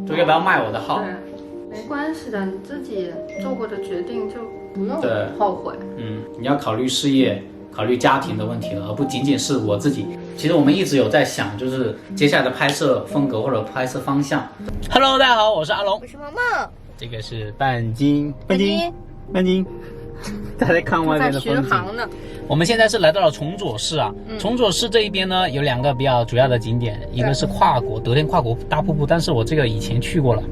就要不要卖我的号。对，没关系的，你自己做过的决定就不用后悔。你要考虑事业、考虑家庭的问题了，而不仅仅是我自己。其实我们一直有在想，就是接下来的拍摄风格或者拍摄方向。Hello， 大家好，我是阿龙，我是萌萌，这个是半斤，他在看外面的风景。在巡航呢。我们现在是来到了崇左市啊。崇左市这一边呢有两个比较主要的景点，一个是德天跨国大瀑布，但是我这个以前去过了。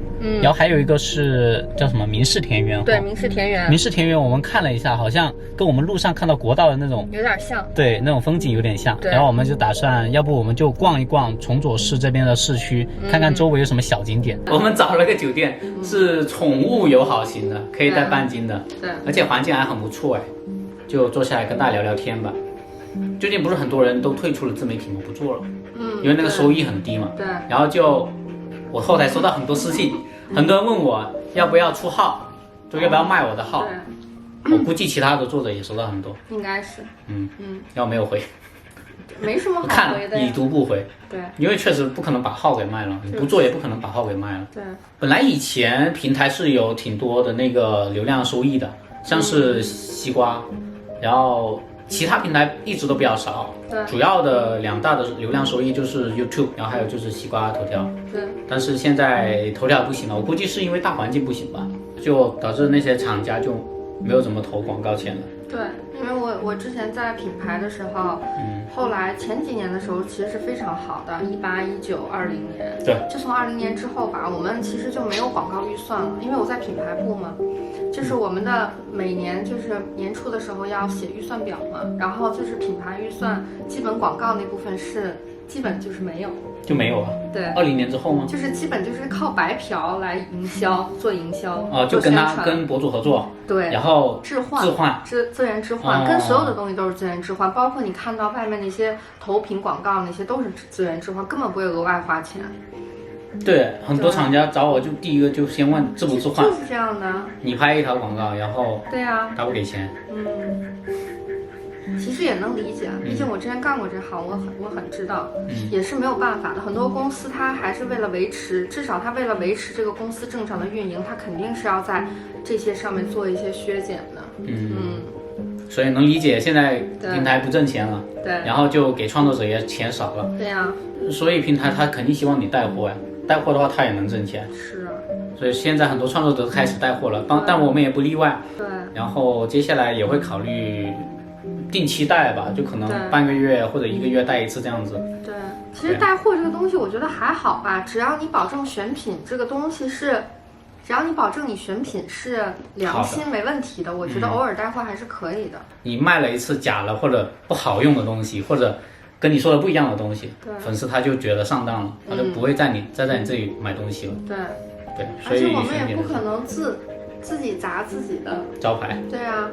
然后还有一个是叫什么明氏田园。对，明氏田园。明氏田园我们看了一下，好像跟我们路上看到国道的那种有点像。对，那种风景有点像。然后我们就打算，要不我们就逛一逛崇左市这边的市区，看看周围有什么小景点。我们找了个酒店，是宠物友好型的，可以带半斤的。对，而且环境还很不错哎。就坐下来跟大家聊聊天吧。最近不是很多人都退出了自媒体吗？不做了。因为那个收益很低嘛。对。然后我后台收到很多私信，很多人问我要不要出号，就要不要卖我的号。我估计其他的作者也收到很多。应该是。要没有回。没什么好回的呀。已读不回。对。因为确实不可能把号给卖了，你不做也不可能把号给卖了。对。本来以前平台是有挺多的那个流量收益的，像是西瓜。然后其他平台一直都比较少，主要的两大的流量收益就是 YouTube， 然后还有就是西瓜头条。对，但是现在头条不行了，我估计是因为大环境不行吧，就导致那些厂家就没有怎么投广告钱了。对，因为我之前在品牌的时候，后来前几年的时候其实是非常好的，18、19、20年。对，就从20年之后吧，我们其实就没有广告预算了，因为我在品牌部嘛。就是我们的每年就是年初的时候要写预算表嘛，然后就是品牌预算基本广告那部分是基本就是没有，就没有了。对，20年之后吗？就是基本就是靠白嫖来做营销就跟博主合作，对，然后置换资源置换，跟所有的东西都是资源置换，包括你看到外面那些投屏广告那些都是资源置换，根本不会额外花钱。对，很多厂家找我就第一个就先问置不置换，就是这样的。你拍一条广告，然后对呀，他不给钱。其实也能理解，毕竟我之前干过这行，我很知道，也是没有办法的。很多公司它还是为了维持，至少它为了维持这个公司正常的运营，它肯定是要在这些上面做一些削减的。所以能理解，现在平台不挣钱了，对，然后就给创作者也钱少了，对呀，所以平台它肯定希望你带货呀，带货的话它也能挣钱，是，所以现在很多创作者都开始带货了，但我们也不例外，对，然后接下来也会考虑定期带吧，就可能半个月或者1个月带一次这样子。对，其实带货这个东西我觉得还好吧，只要你保证选品这个东西是。只要你保证你选品是良心没问题的，我觉得偶尔带货还是可以的。你卖了一次假了或者不好用的东西，或者跟你说的不一样的东西，粉丝他就觉得上当了，他就不会再在你这里买东西了。对，所以而且我们也不可能自己砸自己的招牌。对啊。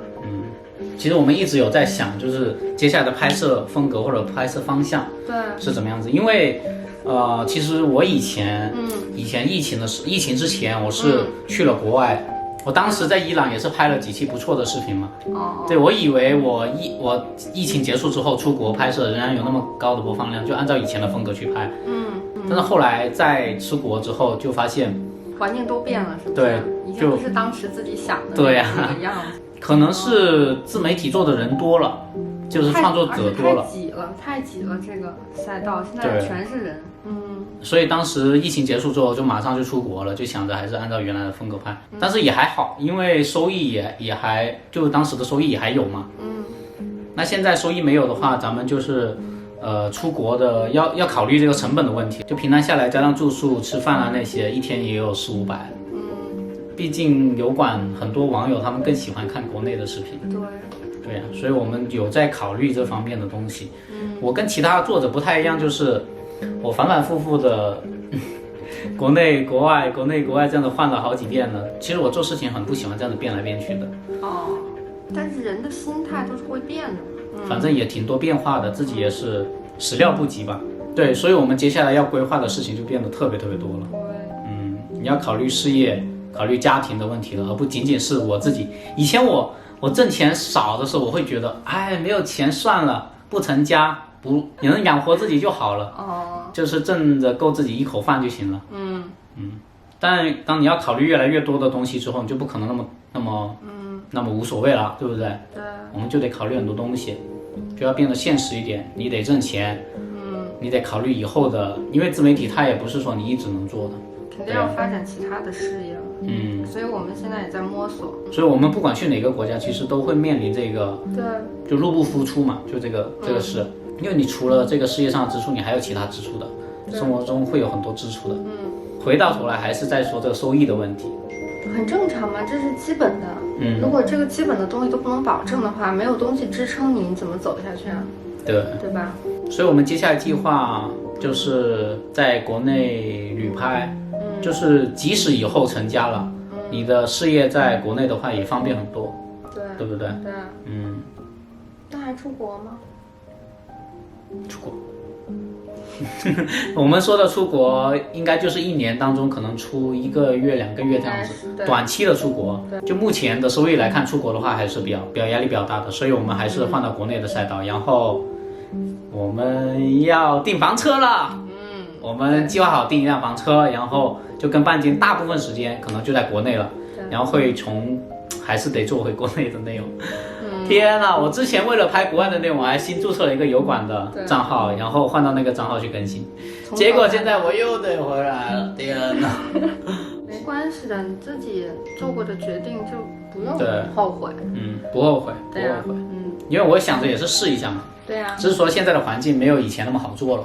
其实我们一直有在想，就是接下来的拍摄风格或者拍摄方向是怎么样子，因为其实我以前疫情之前我是去了国外，我当时在伊朗也是拍了几期不错的视频嘛。对，我以为我疫情结束之后出国拍摄仍然有那么高的播放量，就按照以前的风格去拍。但是后来在出国之后就发现环境都变了，是不是？对，已经不是当时自己想的那个样子。可能是自媒体做的人多了，就是创作者多了，太挤了这个赛道，现在全是人。所以当时疫情结束之后就马上就出国了，就想着还是按照原来的风格拍，但是也还好，因为收益也还就当时的收益也还有嘛。那现在收益没有的话，咱们就是出国的要考虑这个成本的问题，就平摊下来加上住宿吃饭啊那些，一天也有400-500。毕竟油管很多网友他们更喜欢看国内的视频。对呀，所以我们有在考虑这方面的东西。我跟其他作者不太一样，就是我反反复复的国内国外这样的换了好几遍了。其实我做事情很不喜欢这样子变来变去的。但是人的心态都是会变的。反正也挺多变化的，自己也是始料不及吧。对，所以我们接下来要规划的事情就变得特别多了。你要考虑事业、考虑家庭的问题了，而不仅仅是我自己。以前我挣钱少的时候，我会觉得，没有钱算了，不成家，也能养活自己就好了。就是挣着够自己一口饭就行了。但当你要考虑越来越多的东西之后，你就不可能那么无所谓了，对不对？对，我们就得考虑很多东西，就要变得现实一点。你得挣钱，你得考虑以后的，因为自媒体它也不是说你一直能做的，肯定要发展其他的事业了。所以我们现在也在摸索。所以我们不管去哪个国家，其实都会面临这个，对，就入不敷出嘛，就这个事。因为你除了这个事业上的支出，你还有其他支出的，生活中会有很多支出的。回到头来还是在说这个收益的问题。很正常嘛，这是基本的。如果这个基本的东西都不能保证的话，没有东西支撑你，你怎么走得下去啊？对吧？所以我们接下来计划就是在国内旅拍，就是即使以后成家了，你的事业在国内的话也方便很多，对不对？对，那还出国吗？出国。我们说的出国，应该就是一年当中可能出1个月、2个月这样子，短期的出国。就目前的收益来看，出国的话还是比较压力比较大的，所以我们还是换到国内的赛道。然后我们要订房车了，我们计划好订一辆房车，然后就跟半斤大部分时间可能就在国内了，然后还是得做回国内的内容。天哪！我之前为了拍国外的内容，我还新注册了一个油管的账号，然后换到那个账号去更新，结果现在我又得回来了。天哪！没关系的，你自己做过的决定就不用后悔。不后悔，不后悔。因为我想着也是试一下嘛。对呀。只是说现在的环境没有以前那么好做了。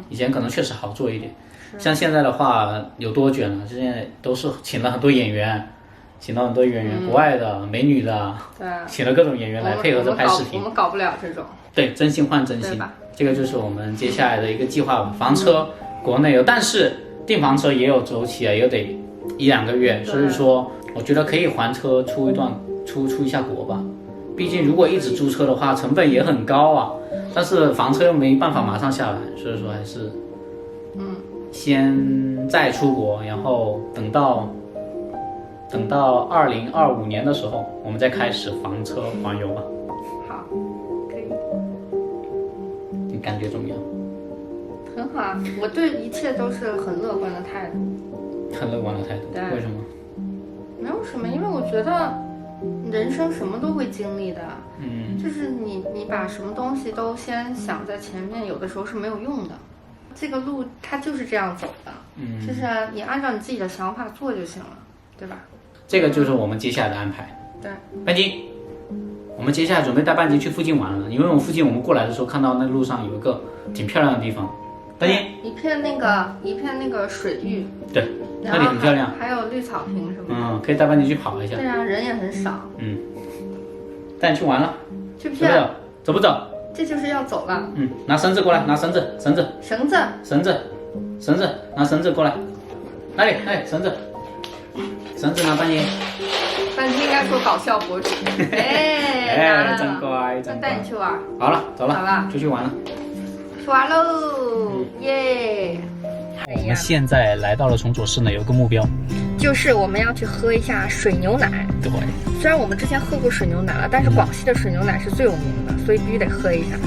以前可能确实好做一点，像现在的话有多卷了，现在都是请了很多演员。请到很多演员，国外的、美女的，对，请了各种演员来配合着拍视频。我们搞不了这种。对，真心换真心，这个就是我们接下来的一个计划吧。房车国内有，但是订房车也有周期啊，也得1-2个月，所以说我觉得可以还车出一下国吧。毕竟如果一直租车的话，成本也很高啊。但是房车又没办法马上下来，所以说还是先再出国，然后等到2025年的时候，我们再开始房车环游吧。好，可以。你感觉怎么样？很好啊，我对一切都是很乐观的态度。很乐观的态度？对。为什么？没有什么，因为我觉得人生什么都会经历的。就是你把什么东西都先想在前面，有的时候是没有用的。这个路它就是这样走的。就是你按照你自己的想法做就行了，对吧？这个就是我们接下来的安排。对，半斤，我们接下来准备带半斤去附近玩了，因为我们附近我们过来的时候看到那路上有一个挺漂亮的地方。半斤，一片那个水域，对，那里很漂亮，还有绿草坪什么的。可以带半斤去跑一下。对啊，人也很少。带你去玩了，去不去？走不走？这就是要走了。拿绳子过来，拿绳子，拿绳子过来，哪里？绳子。绳子拿半斤，半斤应该说搞笑博主。真乖，真乖。带你去玩。好了，走了，出去玩了。去玩喽，耶！我们现在来到了崇左市呢，有一个目标，就是我们要去喝一下水牛奶。对，虽然我们之前喝过水牛奶了，但是广西的水牛奶是最有名的，所以必须得喝一下。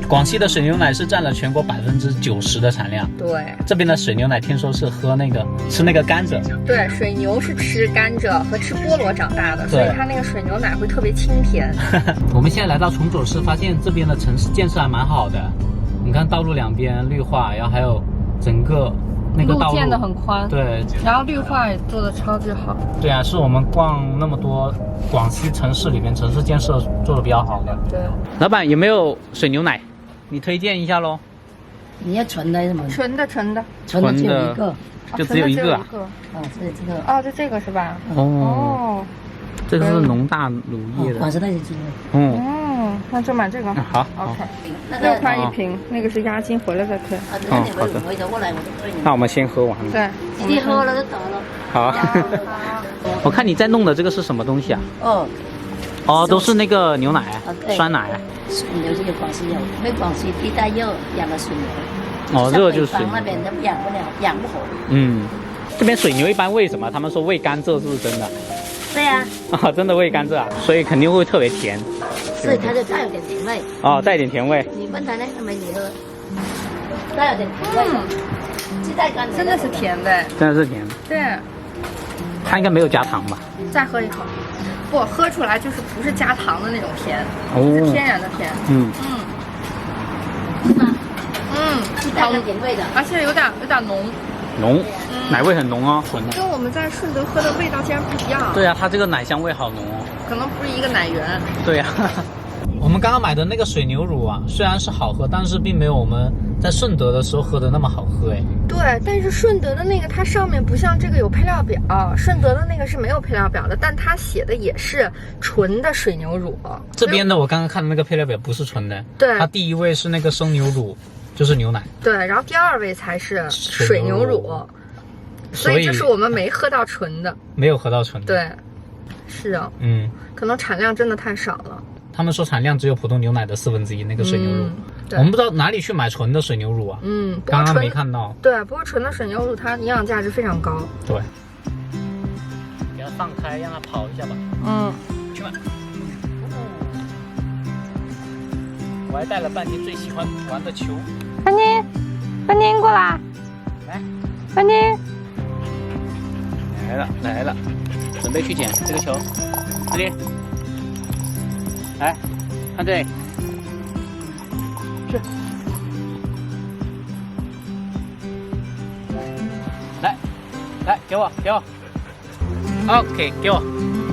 广西的水牛奶是占了全国90%的产量。对，这边的水牛奶听说是吃那个甘蔗。对，水牛是吃甘蔗和吃菠萝长大的，所以它那个水牛奶会特别清甜。我们现在来到崇左市，发现这边的城市建设还蛮好的。你看道路两边绿化，然后还有整个那个道路建得很宽。对，然后绿化也做得超级好。对啊，是我们逛那么多广西城市里面城市建设做得比较好的。对，老板有没有水牛奶？你推荐一下喽。你要纯的什么？纯的只有一个，就只有一个啊。哦，是这个。哦，就这个是吧？哦，这个是农大乳业的。广式代金。那就买这个。好 ，OK。6块1瓶，那个是押金，回来再退。好的。那我们先喝完了。对，你喝了就走了。好。我看你在弄的这个是什么东西啊？哦，都是那个牛奶，酸奶。水牛这个广西有，因为广西地带又养了水牛。哦，这个就是水牛。那边都养不活。这边水牛一般喂什么？他们说喂甘蔗，是不是真的？对呀。真的喂甘蔗啊，所以肯定会特别甜。是，它就带有点甜味。哦，带点甜味。你问他那他们也喝，带有点甜味。是带甘蔗。真的是甜的。真的是甜。对。它应该没有加糖吧？再喝一口，不，喝出来就是不是加糖的那种甜，哦，是天然的甜。是带着点味的，而且有点浓，奶味很浓哦，纯的。跟我们在顺德喝的味道竟然不一样。对啊，它这个奶香味好浓哦。可能不是一个奶源。对啊，我们刚刚买的那个水牛乳啊，虽然是好喝，但是并没有我们在顺德的时候喝的那么好喝哎。对，但是顺德的那个它上面不像这个有配料表，顺德的那个是没有配料表的，但它写的也是纯的水牛乳。这边的我刚刚看的那个配料表不是纯的，对，它第一位是那个生牛乳，就是牛奶，对，然后第二位才是水牛乳，所以就是我们没喝到纯的，没有喝到纯的。对，是啊，可能产量真的太少了。他们说产量只有普通牛奶的1/4那个水牛乳，我们不知道哪里去买纯的水牛乳啊。刚刚没看到。对，不过纯的水牛乳它营养价值非常高。对，给它放开，让它跑一下吧。去吧。我还带了半天最喜欢玩的球。班宁，班宁过来，来，班宁，来了，准备去捡这个球，这里，来，看这里，去，来，给我，OK，给我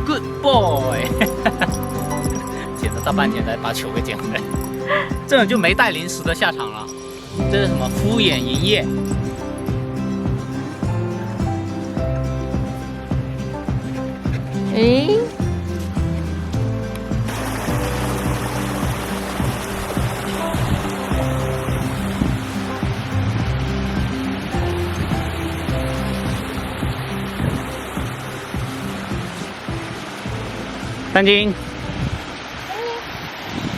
，Good boy， 捡了大半天才把球给捡回来。这种就没带零食的下场了，这是什么敷衍营业？诶，三金。